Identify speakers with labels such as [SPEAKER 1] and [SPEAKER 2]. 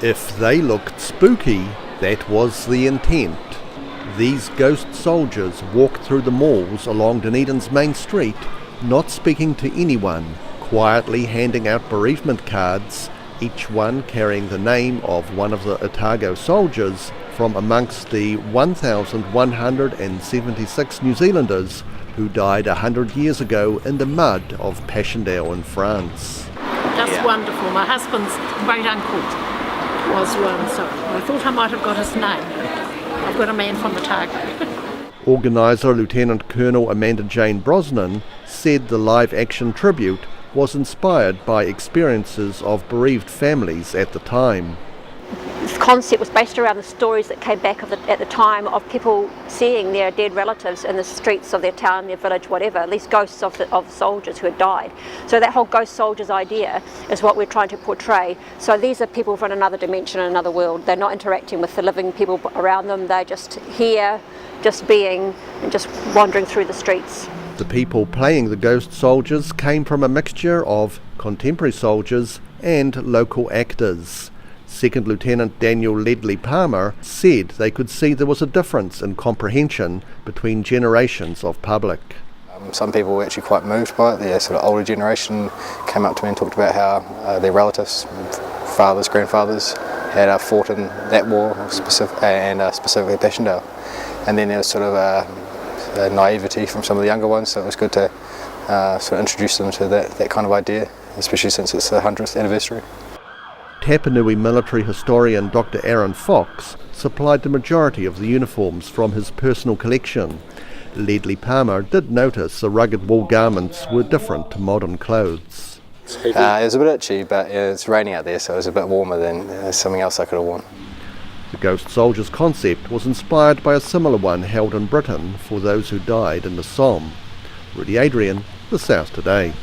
[SPEAKER 1] If they looked spooky, that was the intent. These ghost soldiers walked through the malls along Dunedin's main street, not speaking to anyone, quietly handing out bereavement cards, each one carrying the name of one of the Otago soldiers from amongst the 1,176 New Zealanders who died 100 years ago in the mud of Passchendale in France.
[SPEAKER 2] Just wonderful. My husband's great uncle was one, so I thought I might have got his name. I've got a man from Otago.
[SPEAKER 1] Organiser Lieutenant Colonel Amanda Jane Brosnan said the live-action tribute was inspired by experiences of bereaved families at the time.
[SPEAKER 3] This concept was based around the stories that came back at the time of people seeing their dead relatives in the streets of their town, their village, whatever, at least ghosts of soldiers who had died. So that whole ghost soldiers idea is what we're trying to portray. So these are people from another dimension, another world. They're not interacting with the living people around them. They're just here, just being, and just wandering through the streets.
[SPEAKER 1] The people playing the ghost soldiers came from a mixture of contemporary soldiers and local actors. Second Lieutenant Daniel Ledley Palmer said they could see there was a difference in comprehension between generations of public.
[SPEAKER 4] Some people were actually quite moved by it. The sort of older generation came up to me and talked about how their relatives, fathers, grandfathers, had fought in that war, specifically Passchendale. And then there was sort of a naivety from some of the younger ones, so it was good to sort of introduce them to that kind of idea, especially since it's the 100th anniversary.
[SPEAKER 1] Tapanui military historian Dr. Aaron Fox supplied the majority of the uniforms from his personal collection. Ledley Palmer did notice the rugged wool garments were different to modern clothes.
[SPEAKER 4] It was a bit itchy, but it's raining out there, so it was a bit warmer than something else I could have worn.
[SPEAKER 1] The Ghost Soldiers concept was inspired by a similar one held in Britain for those who died in the Somme. Rudy Adrian, The South Today.